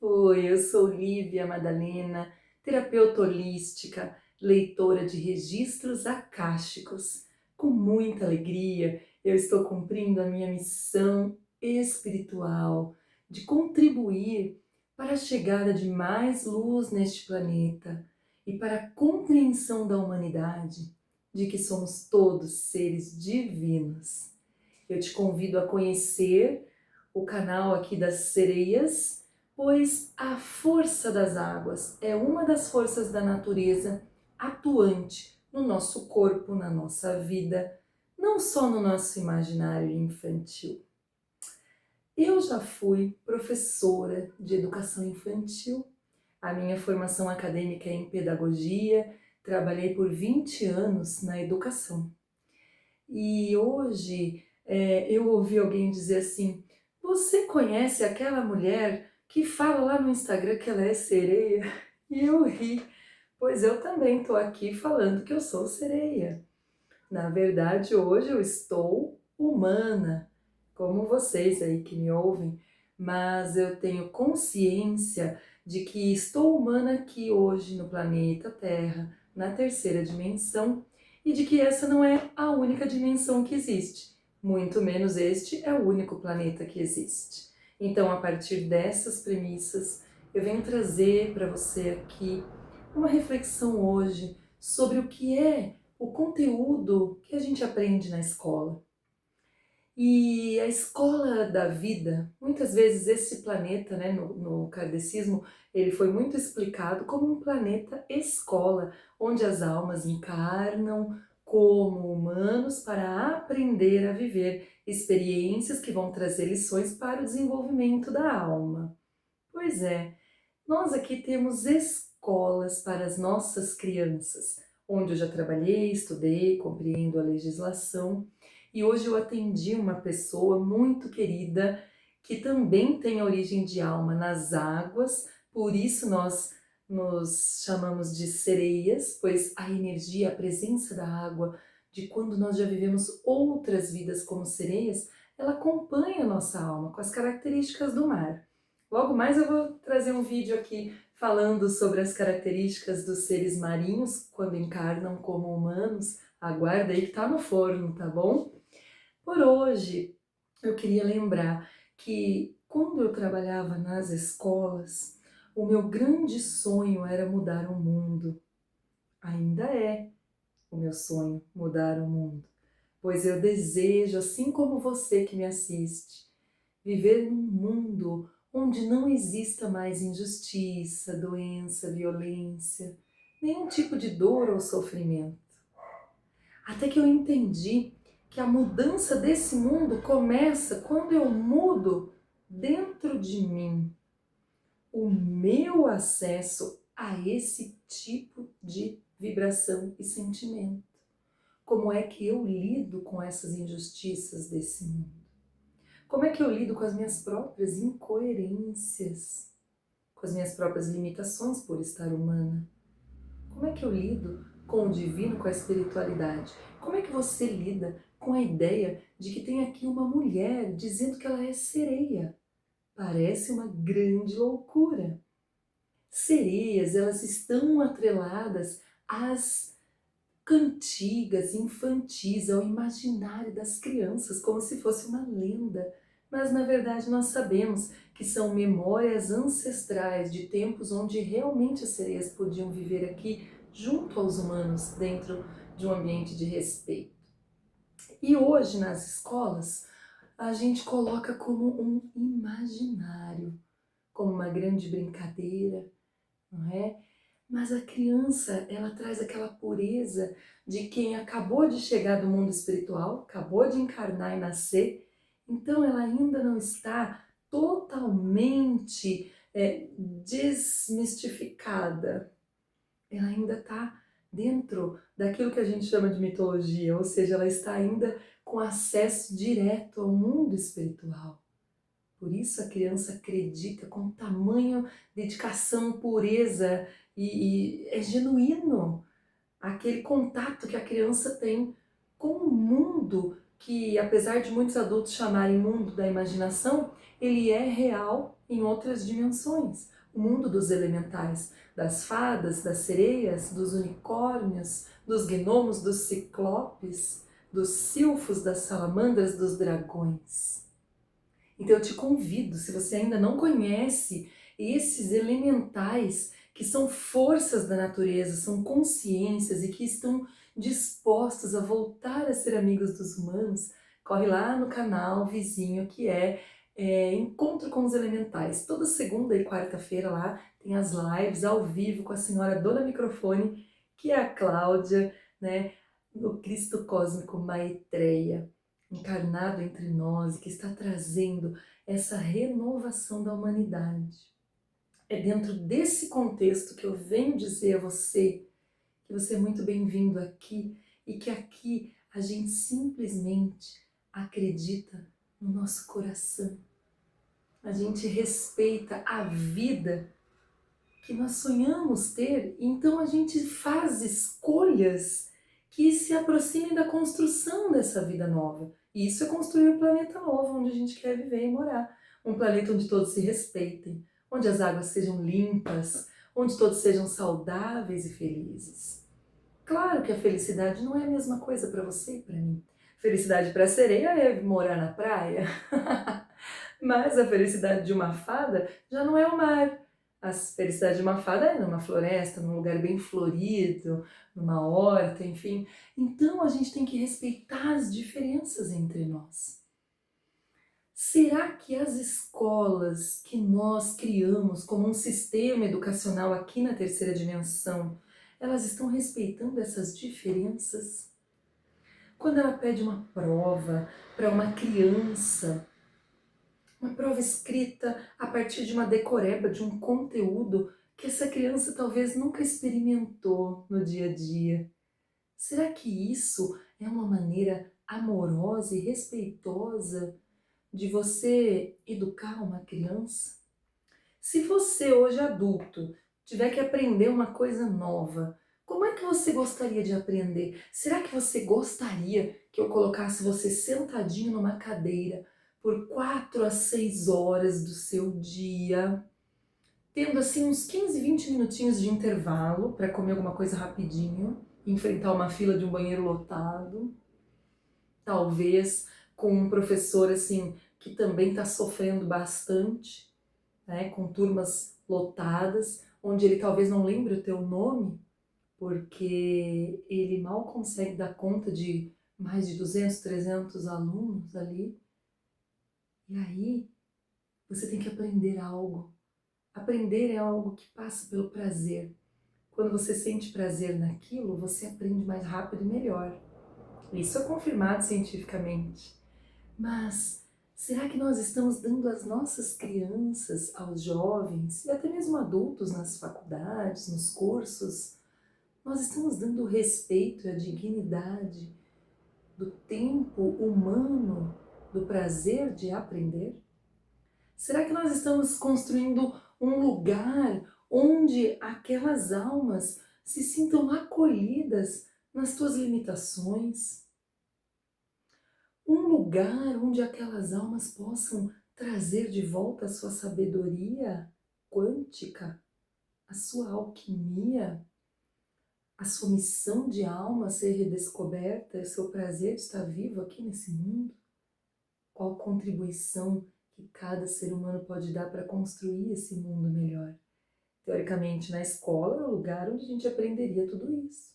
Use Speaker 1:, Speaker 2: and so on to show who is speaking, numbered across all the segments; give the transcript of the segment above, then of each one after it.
Speaker 1: Oi, eu sou Lívia Madalena, terapeuta holística, leitora de registros akáshicos. Com muita alegria, eu estou cumprindo a minha missão espiritual de contribuir para a chegada de mais luz neste planeta e para a compreensão da humanidade de que somos todos seres divinos. Eu te convido a conhecer o canal aqui das sereias, pois a força das águas é uma das forças da natureza atuante no nosso corpo, na nossa vida, não só no nosso imaginário infantil. Eu já fui professora de educação infantil, a minha formação acadêmica é em pedagogia, trabalhei por 20 anos na educação. E hoje eu ouvi alguém dizer assim: você conhece aquela mulher que fala lá no Instagram que ela é sereia? E eu ri, pois eu também estou aqui falando que eu sou sereia. Na verdade, hoje eu estou humana, como vocês aí que me ouvem, mas eu tenho consciência de que estou humana aqui hoje no planeta Terra, na terceira dimensão, e de que essa não é a única dimensão que existe, muito menos este é o único planeta que existe. Então, a partir dessas premissas, eu venho trazer para você aqui uma reflexão hoje sobre o que é o conteúdo que a gente aprende na escola. E a escola da vida, muitas vezes esse planeta, né, no kardecismo, ele foi muito explicado como um planeta escola, onde as almas encarnam como humanos para aprender a viver experiências que vão trazer lições para o desenvolvimento da alma. Pois é, nós aqui temos escolas para as nossas crianças, onde eu já trabalhei, estudei, compreendo a legislação e hoje eu atendi uma pessoa muito querida que também tem origem de alma nas águas, por isso nós nos chamamos de sereias, pois a energia, a presença da água, de quando nós já vivemos outras vidas como sereias, ela acompanha a nossa alma com as características do mar. Logo mais eu vou trazer um vídeo aqui falando sobre as características dos seres marinhos quando encarnam como humanos. Aguarda aí que tá no forno, tá bom? Por hoje, eu queria lembrar que quando eu trabalhava nas escolas, o meu grande sonho era mudar o mundo. Ainda é o meu sonho mudar o mundo, pois eu desejo, assim como você que me assiste, viver num mundo onde não exista mais injustiça, doença, violência, nenhum tipo de dor ou sofrimento. Até que eu entendi que a mudança desse mundo começa quando eu mudo dentro de mim o meu acesso a esse tipo de vibração e sentimento. Como é que eu lido com essas injustiças desse mundo? Como é que eu lido com as minhas próprias incoerências, com as minhas próprias limitações por estar humana? Como é que eu lido com o divino, com a espiritualidade? Como é que você lida com a ideia de que tem aqui uma mulher dizendo que ela é sereia? Parece uma grande loucura. Sereias, elas estão atreladas às cantigas infantis, ao imaginário das crianças, como se fosse uma lenda. Mas na verdade nós sabemos que são memórias ancestrais de tempos onde realmente as sereias podiam viver aqui junto aos humanos, dentro de um ambiente de respeito. E hoje nas escolas a gente coloca como um imaginário, como uma grande brincadeira, não é? Mas a criança, ela traz aquela pureza de quem acabou de chegar do mundo espiritual, acabou de encarnar e nascer, então ela ainda não está totalmente desmistificada. Ela ainda está dentro daquilo que a gente chama de mitologia, ou seja, ela está ainda com acesso direto ao mundo espiritual. Por isso a criança acredita com tamanha dedicação, pureza e é genuíno aquele contato que a criança tem com o mundo que, apesar de muitos adultos chamarem mundo da imaginação, ele é real em outras dimensões. O mundo dos elementais, das fadas, das sereias, dos unicórnios, dos gnomos, dos ciclopes, dos silfos, das salamandras, dos dragões. Então eu te convido, se você ainda não conhece esses elementais que são forças da natureza, são consciências e que estão dispostos a voltar a ser amigos dos humanos, corre lá no canal vizinho que é Encontro com os Elementais. Toda segunda e quarta-feira lá tem as lives ao vivo com a senhora Dona Microfone, que é a Cláudia, né, no Cristo Cósmico Maitreya, encarnado entre nós e que está trazendo essa renovação da humanidade. É dentro desse contexto que eu venho dizer a você que você é muito bem-vindo aqui e que aqui a gente simplesmente acredita no nosso coração. A gente respeita a vida que nós sonhamos ter, então a gente faz escolhas que se aproximem da construção dessa vida nova. E isso é construir o planeta novo, onde a gente quer viver e morar. Um planeta onde todos se respeitem, onde as águas sejam limpas, onde todos sejam saudáveis e felizes. Claro que a felicidade não é a mesma coisa para você e para mim. Felicidade para a sereia é morar na praia, mas a felicidade de uma fada já não é o mar. A felicidade de uma fada é numa floresta, num lugar bem florido, numa horta, enfim. Então a gente tem que respeitar as diferenças entre nós. Será que as escolas que nós criamos como um sistema educacional aqui na terceira dimensão, elas estão respeitando essas diferenças? Quando ela pede uma prova para uma criança, uma prova escrita a partir de uma decoreba, de um conteúdo que essa criança talvez nunca experimentou no dia a dia. Será que isso é uma maneira amorosa e respeitosa de você educar uma criança? Se você hoje adulto tiver que aprender uma coisa nova, como é que você gostaria de aprender? Será que você gostaria que eu colocasse você sentadinho numa cadeira por 4 a 6 horas do seu dia, tendo assim uns 15, 20 minutinhos de intervalo para comer alguma coisa rapidinho, enfrentar uma fila de um banheiro lotado, talvez com um professor assim que também está sofrendo bastante, né, com turmas lotadas, onde ele talvez não lembre o teu nome, porque ele mal consegue dar conta de mais de 200, 300 alunos ali. E aí, você tem que aprender algo. Aprender é algo que passa pelo prazer. Quando você sente prazer naquilo, você aprende mais rápido e melhor. Isso é confirmado cientificamente. Mas será que nós estamos dando às nossas crianças, aos jovens e até mesmo adultos nas faculdades, nos cursos, nós estamos dando o respeito e a dignidade do tempo humano, do prazer de aprender? Será que nós estamos construindo um lugar onde aquelas almas se sintam acolhidas nas suas limitações? Um lugar onde aquelas almas possam trazer de volta a sua sabedoria quântica, a sua alquimia, a sua missão de alma ser redescoberta, o seu prazer de estar vivo aqui nesse mundo? Qual contribuição que cada ser humano pode dar para construir esse mundo melhor? Teoricamente, na escola é o lugar onde a gente aprenderia tudo isso.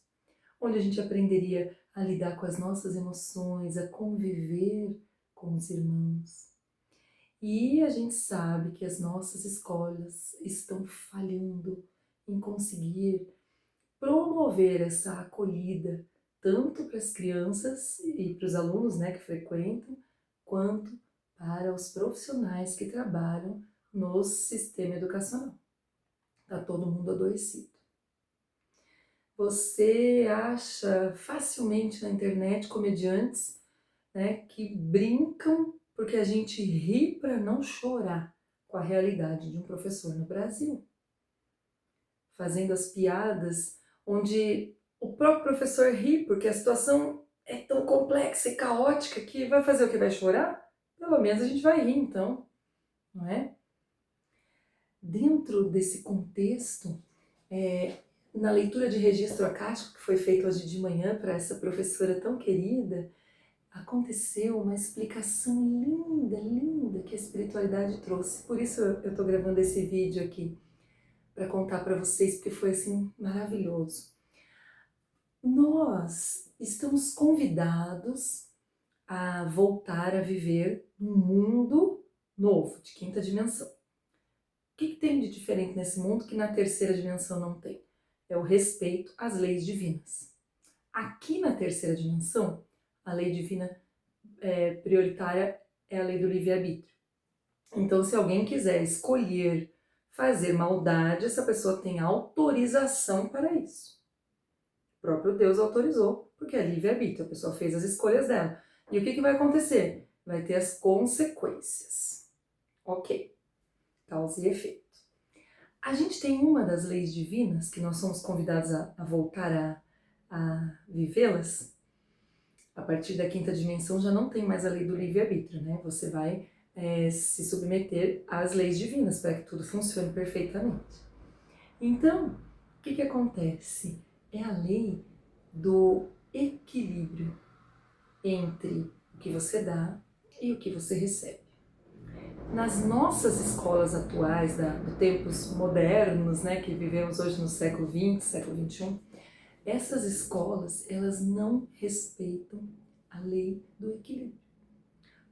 Speaker 1: Onde a gente aprenderia a lidar com as nossas emoções, a conviver com os irmãos. E a gente sabe que as nossas escolas estão falhando em conseguir promover essa acolhida, tanto para as crianças e para os alunos, né, que frequentam, quanto para os profissionais que trabalham no sistema educacional. Está todo mundo adoecido. Você acha facilmente na internet comediantes, né, que brincam porque a gente ri para não chorar com a realidade de um professor no Brasil. Fazendo as piadas onde o próprio professor ri porque a situação é tão complexa e caótica que vai fazer o que? Vai chorar? Pelo menos a gente vai rir então. não é? Dentro desse contexto, na leitura de registro acástico que foi feita hoje de manhã para essa professora tão querida, aconteceu uma explicação linda, linda que a espiritualidade trouxe. Por isso eu estou gravando esse vídeo aqui, para contar para vocês, porque foi assim maravilhoso. Nós estamos convidados a voltar a viver num mundo novo, de quinta dimensão. O que tem de diferente nesse mundo que na terceira dimensão não tem? É o respeito às leis divinas. Aqui na terceira dimensão, a lei divina prioritária é a lei do livre-arbítrio. Então, se alguém quiser escolher fazer maldade, essa pessoa tem autorização para isso. O próprio Deus autorizou, porque é livre-arbítrio, a pessoa fez as escolhas dela. E o que vai acontecer? Vai ter as consequências. Ok, causa e efeito. A gente tem uma das leis divinas, que nós somos convidados a voltar a vivê-las. A partir da quinta dimensão já não tem mais a lei do livre-arbítrio, né? Você vai se submeter às leis divinas para que tudo funcione perfeitamente. Então, o que acontece? É a lei do equilíbrio entre o que você dá e o que você recebe. Nas nossas escolas atuais, dos tempos modernos, né, que vivemos hoje no século XX, século XXI, essas escolas, elas não respeitam a lei do equilíbrio.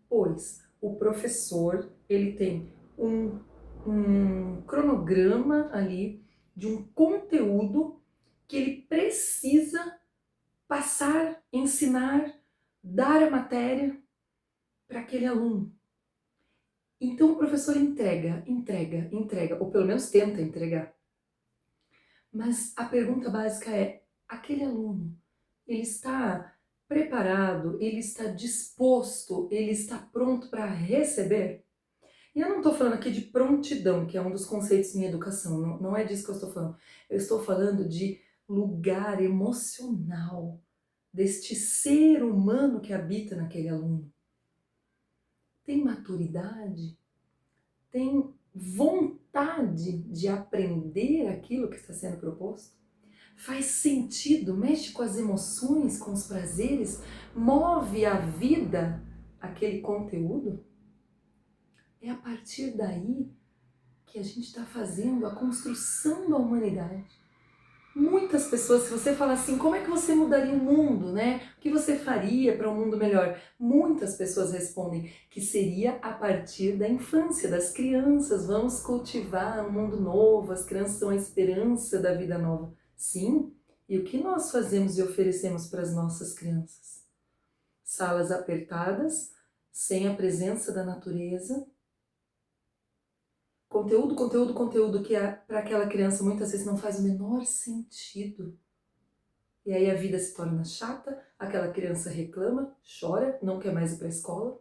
Speaker 1: Pois o professor, ele tem um cronograma ali de um conteúdo que ele precisa passar, ensinar, dar a matéria para aquele aluno. Então o professor entrega, ou pelo menos tenta entregar. Mas a pergunta básica é, aquele aluno, ele está preparado, ele está disposto, ele está pronto para receber? E eu não estou falando aqui de prontidão, que é um dos conceitos em educação, não é disso que eu estou falando. Eu estou falando de lugar emocional, deste ser humano que habita naquele aluno. Tem maturidade? Tem vontade de aprender aquilo que está sendo proposto? Faz sentido? Mexe com as emoções, com os prazeres? Move a vida aquele conteúdo? É a partir daí que a gente está fazendo a construção da humanidade. Muitas pessoas, se você falar assim, como é que você mudaria o mundo, né? O que você faria para um mundo melhor? Muitas pessoas respondem que seria a partir da infância, das crianças. Vamos cultivar um mundo novo, as crianças são a esperança da vida nova. Sim, e o que nós fazemos e oferecemos para as nossas crianças? Salas apertadas, sem a presença da natureza, conteúdo que para aquela criança muitas vezes não faz o menor sentido. E aí a vida se torna chata, aquela criança reclama, chora, não quer mais ir para a escola.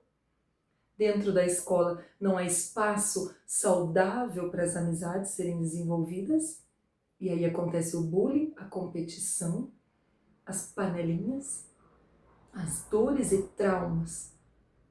Speaker 1: Dentro da escola não há espaço saudável para as amizades serem desenvolvidas. E aí acontece o bullying, a competição, as panelinhas, as dores e traumas.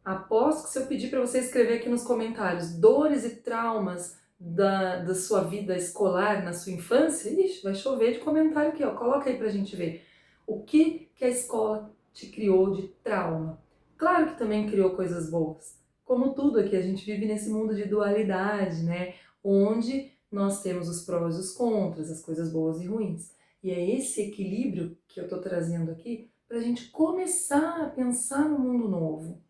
Speaker 1: Aposto que se eu pedir para você escrever aqui nos comentários dores e traumas da sua vida escolar na sua infância, ixi, vai chover de comentário aqui, ó. Coloca aí pra gente ver. O que a escola te criou de trauma? Claro que também criou coisas boas. Como tudo aqui, a gente vive nesse mundo de dualidade, né? Onde nós temos os prós e os contras, as coisas boas e ruins. E é esse equilíbrio que eu tô trazendo aqui pra gente começar a pensar no mundo novo.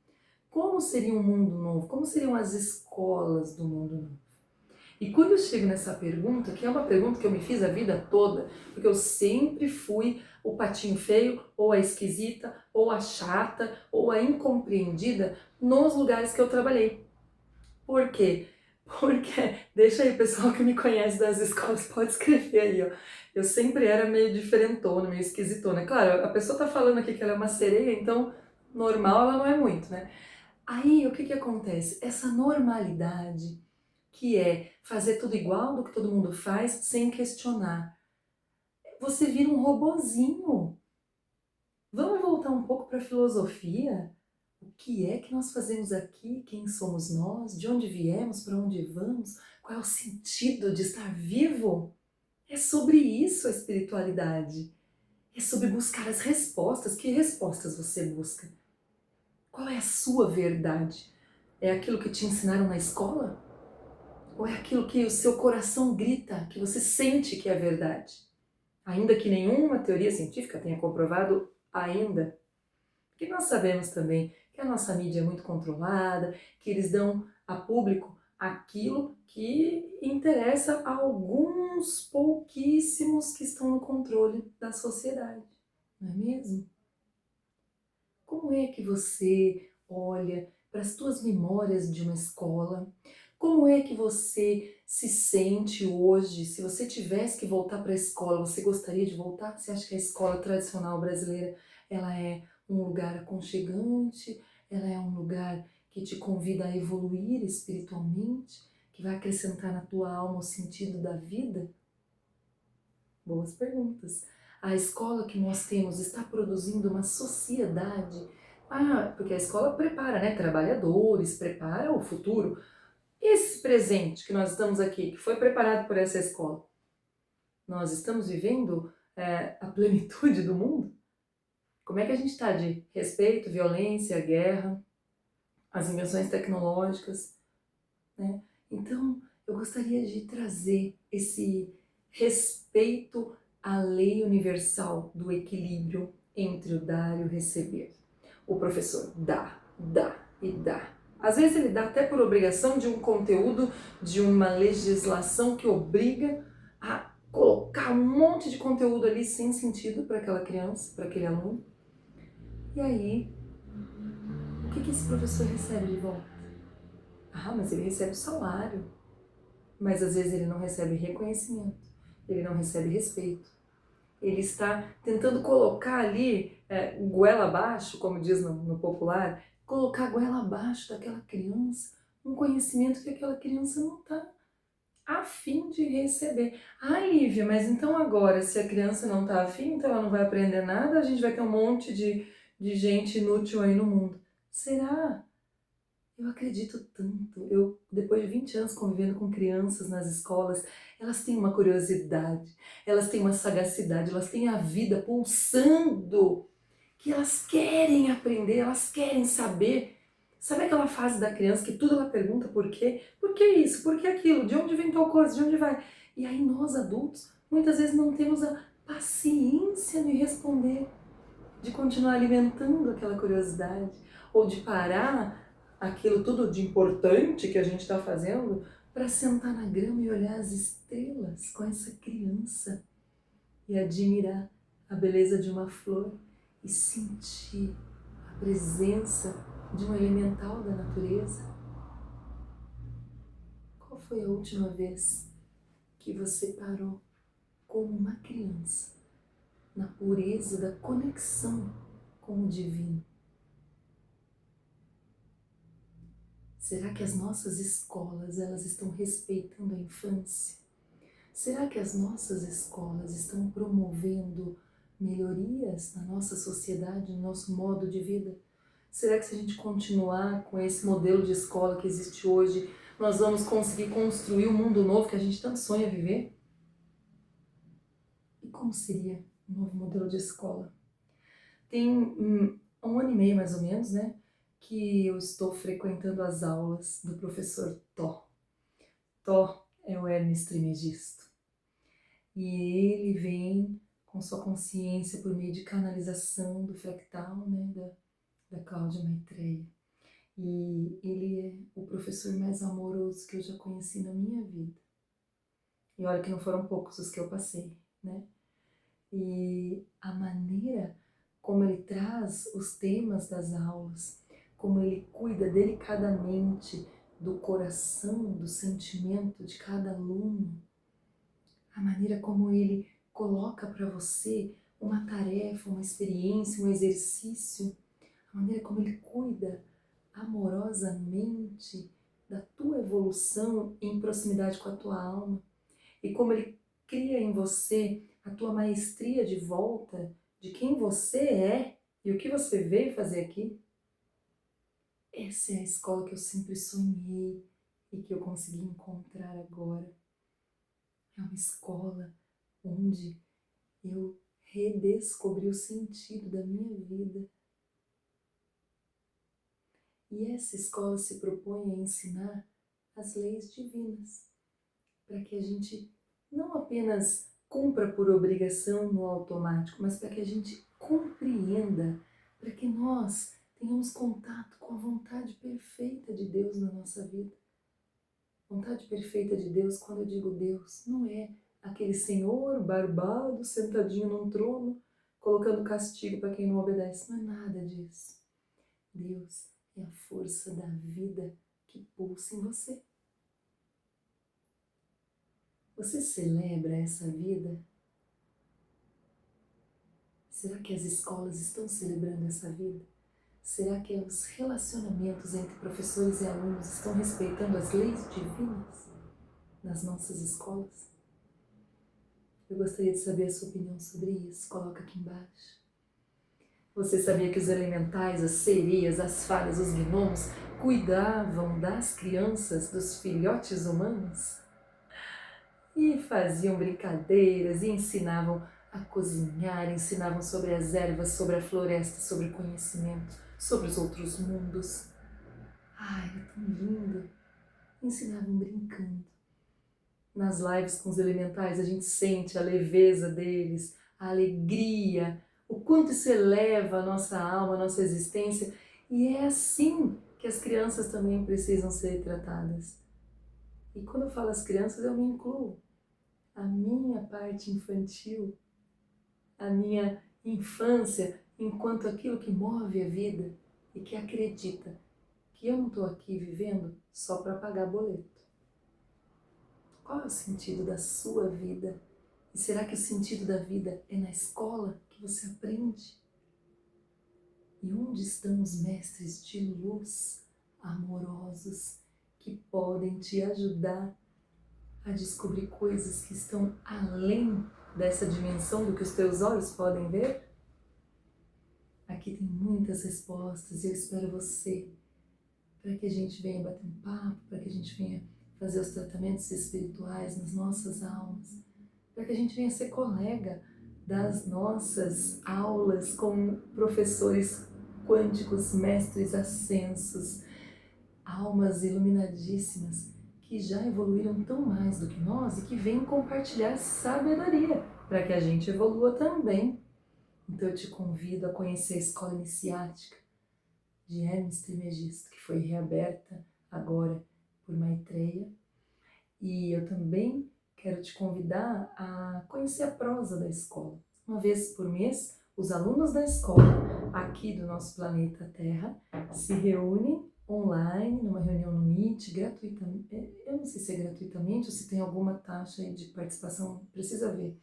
Speaker 1: Como seria um mundo novo? Como seriam as escolas do mundo novo? E quando eu chego nessa pergunta, que é uma pergunta que eu me fiz a vida toda, porque eu sempre fui o patinho feio, ou a esquisita, ou a chata, ou a incompreendida nos lugares que eu trabalhei. Por quê? Porque, deixa aí o pessoal que me conhece das escolas, pode escrever aí, ó. Eu sempre era meio diferentona, meio esquisitona. Claro, a pessoa tá falando aqui que ela é uma sereia, então normal ela não é muito, né? Aí, o que acontece? Essa normalidade, que é fazer tudo igual do que todo mundo faz, sem questionar. Você vira um robozinho. Vamos voltar um pouco para a filosofia? O que é que nós fazemos aqui? Quem somos nós? De onde viemos? Para onde vamos? Qual é o sentido de estar vivo? É sobre isso a espiritualidade. É sobre buscar as respostas. Que respostas você busca? Qual é a sua verdade? É aquilo que te ensinaram na escola? Ou é aquilo que o seu coração grita, que você sente que é verdade? Ainda que nenhuma teoria científica tenha comprovado ainda. Porque nós sabemos também que a nossa mídia é muito controlada, que eles dão a público aquilo que interessa a alguns pouquíssimos que estão no controle da sociedade, não é mesmo? Como é que você olha para as suas memórias de uma escola? Como é que você se sente hoje? Se você tivesse que voltar para a escola, você gostaria de voltar? Você acha que a escola tradicional brasileira, ela é um lugar aconchegante? Ela é um lugar que te convida a evoluir espiritualmente? Que vai acrescentar na tua alma o sentido da vida? Boas perguntas. A escola que nós temos está produzindo uma sociedade. Porque a escola prepara, né? Trabalhadores, prepara o futuro. Esse presente que nós estamos aqui, que foi preparado por essa escola, nós estamos vivendo a plenitude do mundo? Como é que a gente está de respeito, violência, guerra, as invenções tecnológicas, né? Então, eu gostaria de trazer esse respeito à lei universal do equilíbrio entre o dar e o receber. O professor dá, dá e dá. Às vezes ele dá até por obrigação de um conteúdo, de uma legislação que obriga a colocar um monte de conteúdo ali sem sentido para aquela criança, para aquele aluno. E aí, o que esse professor recebe de volta? Mas ele recebe o salário. Mas às vezes ele não recebe reconhecimento, ele não recebe respeito. Ele está tentando colocar ali, goela abaixo, como diz no popular, colocar goela abaixo daquela criança um conhecimento que aquela criança não está a fim de receber. Lívia, mas então agora, se a criança não está a fim, então ela não vai aprender nada, a gente vai ter um monte de gente inútil aí no mundo. Será? Eu acredito tanto. Depois de 20 anos convivendo com crianças nas escolas, elas têm uma curiosidade, elas têm uma sagacidade, elas têm a vida pulsando, que elas querem aprender, elas querem saber. Sabe aquela fase da criança que tudo ela pergunta por quê? Por que isso? Por que aquilo? De onde vem tal coisa? De onde vai? E aí nós adultos, muitas vezes não temos a paciência de responder, de continuar alimentando aquela curiosidade, ou de parar aquilo tudo de importante que a gente está fazendo para sentar na grama e olhar as estrelas com essa criança e admirar a beleza de uma flor e sentir a presença de um elemental da natureza. Qual foi a última vez que você parou como uma criança na pureza da conexão com o divino? Será que as nossas escolas, elas estão respeitando a infância? Será que as nossas escolas estão promovendo melhorias na nossa sociedade, no nosso modo de vida? Será que se a gente continuar com esse modelo de escola que existe hoje, nós vamos conseguir construir um mundo novo que a gente tanto sonha viver? E como seria o novo modelo de escola? Tem um ano e meio mais ou menos, né, que eu estou frequentando as aulas do professor Tó. Tó é o Hermes Trismegisto. E ele vem com sua consciência por meio de canalização do fractal, né, da Cláudia Maitreya. E ele é o professor mais amoroso que eu já conheci na minha vida. E olha que não foram poucos os que eu passei, né? E a maneira como ele traz os temas das aulas, como ele cuida delicadamente do coração, do sentimento de cada aluno, a maneira como ele coloca para você uma tarefa, uma experiência, um exercício, a maneira como ele cuida amorosamente da tua evolução em proximidade com a tua alma e como ele cria em você a tua maestria de volta de quem você é e o que você veio fazer aqui. Essa é a escola que eu sempre sonhei e que eu consegui encontrar agora. É uma escola onde eu redescobri o sentido da minha vida. E essa escola se propõe a ensinar as leis divinas, para que a gente não apenas cumpra por obrigação no automático, mas para que a gente compreenda, para que nós tenhamos contato com a vontade perfeita de Deus na nossa vida. Vontade perfeita de Deus, quando eu digo Deus, não é aquele senhor barbado sentadinho num trono, colocando castigo para quem não obedece. Não é nada disso. Deus é a força da vida que pulsa em você. Você celebra essa vida? Será que as escolas estão celebrando essa vida? Será que os relacionamentos entre professores e alunos estão respeitando as leis divinas nas nossas escolas? Eu gostaria de saber a sua opinião sobre isso. Coloca aqui embaixo. Você sabia que os elementais, as sereias, as fadas, os gnomos cuidavam das crianças, dos filhotes humanos? E faziam brincadeiras e ensinavam a cozinhar, ensinavam sobre as ervas, sobre a floresta, sobre o conhecimento, sobre os outros mundos. Ai, é tão lindo! Ensinavam brincando. Nas lives com os elementais a gente sente a leveza deles, a alegria, o quanto isso eleva a nossa alma, a nossa existência. E é assim que as crianças também precisam ser tratadas. E quando eu falo as crianças, eu me incluo. A minha parte infantil, a minha infância, enquanto aquilo que move a vida e que acredita que eu não estou aqui vivendo só para pagar boleto. Qual é o sentido da sua vida? E será que o sentido da vida é na escola que você aprende? E onde estão os mestres de luz amorosos que podem te ajudar a descobrir coisas que estão além dessa dimensão do que os teus olhos podem ver? Aqui tem muitas respostas e eu espero você para que a gente venha bater um papo, para que a gente venha fazer os tratamentos espirituais nas nossas almas, para que a gente venha ser colega das nossas aulas com professores quânticos, mestres ascensos, almas iluminadíssimas que já evoluíram tão mais do que nós e que vêm compartilhar sabedoria para que a gente evolua também. Então eu te convido a conhecer a Escola Iniciática de Hermes Trismegisto, que foi reaberta agora por Maitreya. E eu também quero te convidar a conhecer a prosa da escola. Uma vez por mês, os alunos da escola aqui do nosso planeta Terra se reúnem online, numa reunião no Meet, gratuitamente. Eu não sei se é gratuitamente ou se tem alguma taxa aí de participação, precisa ver.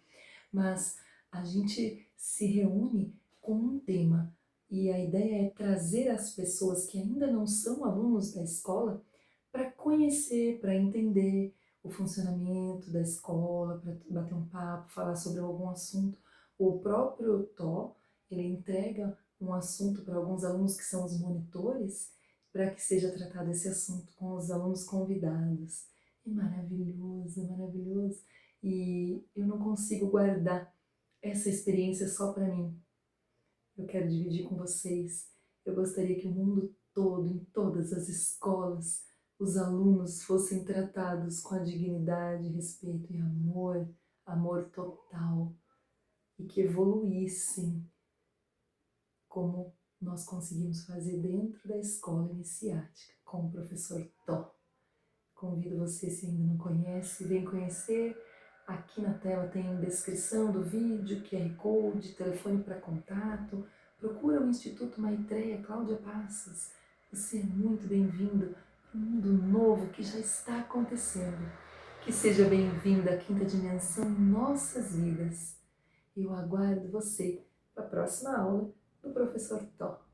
Speaker 1: Mas a gente se reúne com um tema e a ideia é trazer as pessoas que ainda não são alunos da escola para conhecer, para entender o funcionamento da escola, para bater um papo, falar sobre algum assunto. O próprio Tó, ele entrega um assunto para alguns alunos que são os monitores, para que seja tratado esse assunto com os alunos convidados. É maravilhoso, é maravilhoso. E eu não consigo guardar essa experiência só para mim. Eu quero dividir com vocês. Eu gostaria que o mundo todo, em todas as escolas, os alunos fossem tratados com a dignidade, respeito e amor, amor total, e que evoluíssem como nós conseguimos fazer dentro da escola iniciática com o professor Tó. Convido você, se ainda não conhece, vem conhecer. Aqui na tela tem descrição do vídeo, QR Code, telefone para contato. Procura o Instituto Maitreya Cláudia Passos. Você é muito bem-vindo para um mundo novo que já está acontecendo. Que seja bem-vindo à quinta dimensão em nossas vidas. Eu aguardo você para a próxima aula do professor Tó.